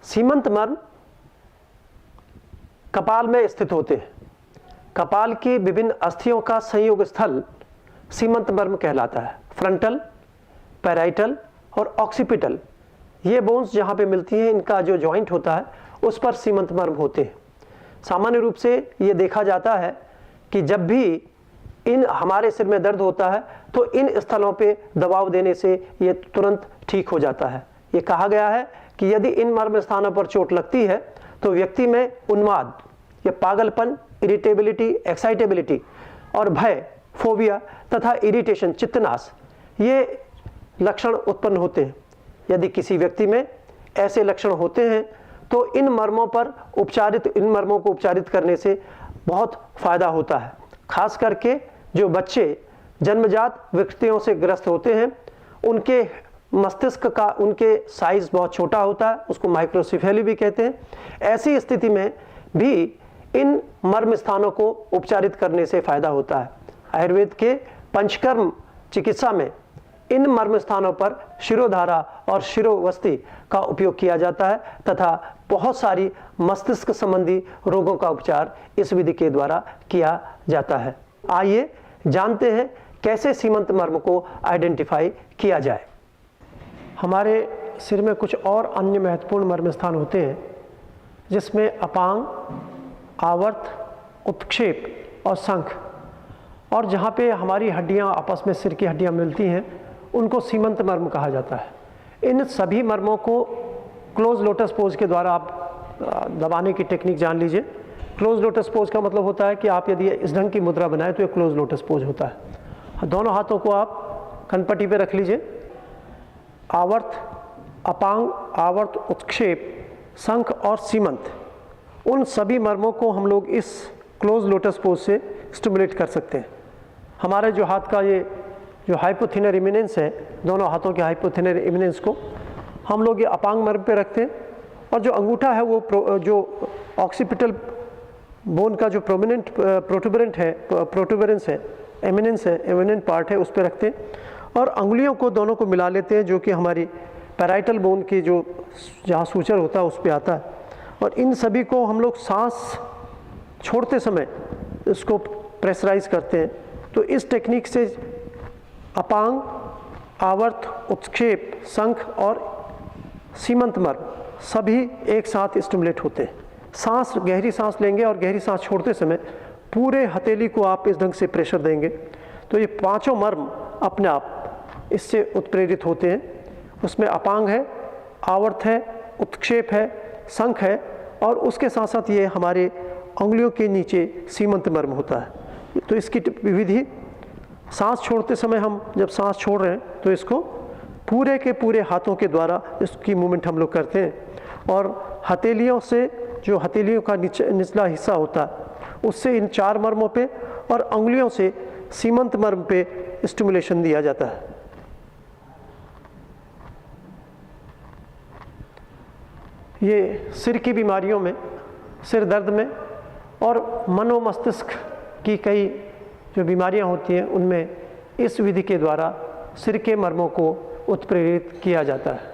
सीमंत मर्म कपाल में स्थित होते हैं। कपाल की विभिन्न अस्थियों का संयोग स्थल सीमंत मर्म कहलाता है। फ्रंटल, पैराइटल और ऑक्सीपिटल, ये बोन्स जहाँ पे मिलती हैं, इनका जो जॉइंट होता है उस पर सीमंत मर्म होते हैं। सामान्य रूप से ये देखा जाता है कि जब भी इन हमारे सिर में दर्द होता है तो इन स्थलों पे दबाव देने से ये तुरंत ठीक हो जाता है। ये कहा गया है कि यदि इन मर्म स्थानों पर चोट लगती है तो व्यक्ति में उन्माद या पागलपन, इरिटेबिलिटी, एक्साइटेबिलिटी और भय, फोबिया तथा इरिटेशन, चित्तनाश, ये लक्षण उत्पन्न होते हैं। यदि किसी व्यक्ति में ऐसे लक्षण होते हैं तो इन मर्मों को उपचारित करने से बहुत फायदा होता है। खास करके जो बच्चे जन्मजात विकृतियों से ग्रस्त होते हैं, उनके मस्तिष्क का उनके साइज बहुत छोटा होता है, उसको माइक्रोसेफेली भी कहते हैं। ऐसी स्थिति में भी इन मर्म स्थानों को उपचारित करने से फायदा होता है। आयुर्वेद के पंचकर्म चिकित्सा में इन मर्म स्थानों पर शिरोधारा और शिरोवस्ती का उपयोग किया जाता है तथा बहुत सारी मस्तिष्क संबंधी रोगों का उपचार इस विधि के द्वारा किया जाता है। आइए जानते हैं कैसे सीमंत मर्म को आइडेंटिफाई किया जाए। हमारे सिर में कुछ और अन्य महत्वपूर्ण मर्म स्थान होते हैं, जिसमें अपांग, आवर्त, उत्क्षेप और शंख, और जहाँ पे हमारी हड्डियाँ आपस में सिर की हड्डियाँ मिलती हैं उनको सीमंत मर्म कहा जाता है। इन सभी मर्मों को क्लोज लोटस पोज के द्वारा आप दबाने की टेक्निक जान लीजिए। क्लोज लोटस पोज का मतलब होता है कि आप यदि इस ढंग की मुद्रा बनाए तो ये क्लोज लोटस पोज होता है। दोनों हाथों को आप कनपट्टी पे रख लीजिए। आवर्त, अपांग, आवर्त, उत्क्षेप, शंख और सीमंत, उन सभी मर्मों को हम लोग इस क्लोज लोटस पोज से स्टिमुलेट कर सकते हैं। हमारे जो हाथ का ये जो हाइपोथिनर इमिनेंस है, दोनों हाथों के हाइपोथिनर इमिनेंस को हम लोग ये अपांग मर्म पे रखते हैं, और जो अंगूठा है वो जो ऑक्सीपिटल बोन का जो प्रोटूबरेंस है, एमिनेंट पार्ट है, उस पे रखते हैं, और अंगुलियों को दोनों को मिला लेते हैं, जो कि हमारी पैराइटल बोन की जो जहाँ सूचर होता है उस पे आता है। और इन सभी को हम लोग सांस छोड़ते समय इसको प्रेशराइज करते हैं। तो इस टेक्निक से अपांग, आवर्त, उत्क्षेप, शंख और सीमंत मर्म सभी एक साथ स्टिमुलेट होते हैं। सांस, गहरी सांस लेंगे और गहरी सांस छोड़ते समय पूरे हथेली को आप इस ढंग से प्रेशर देंगे तो ये पांचों मर्म अपने आप इससे उत्प्रेरित होते हैं। उसमें अपांग है, आवर्त है, उत्क्षेप है, शंख है, और उसके साथ साथ ये हमारे उंगलियों के नीचे सीमंत मर्म होता है। तो इसकी विधि, सांस छोड़ते समय हम जब सांस छोड़ रहे हैं तो इसको पूरे के पूरे हाथों के द्वारा इसकी मूवमेंट हम लोग करते हैं, और हथेलियों से जो हथेलियों का निचला हिस्सा होता है उससे इन चार मर्मों पे और उंगलियों से सीमंत मर्म पे स्टिमुलेशन दिया जाता है। ये सिर की बीमारियों में, सिर दर्द में और मनोमस्तिष्क की कई जो बीमारियां होती हैं उनमें इस विधि के द्वारा सिर के मर्मों को उत्प्रेरित किया जाता है।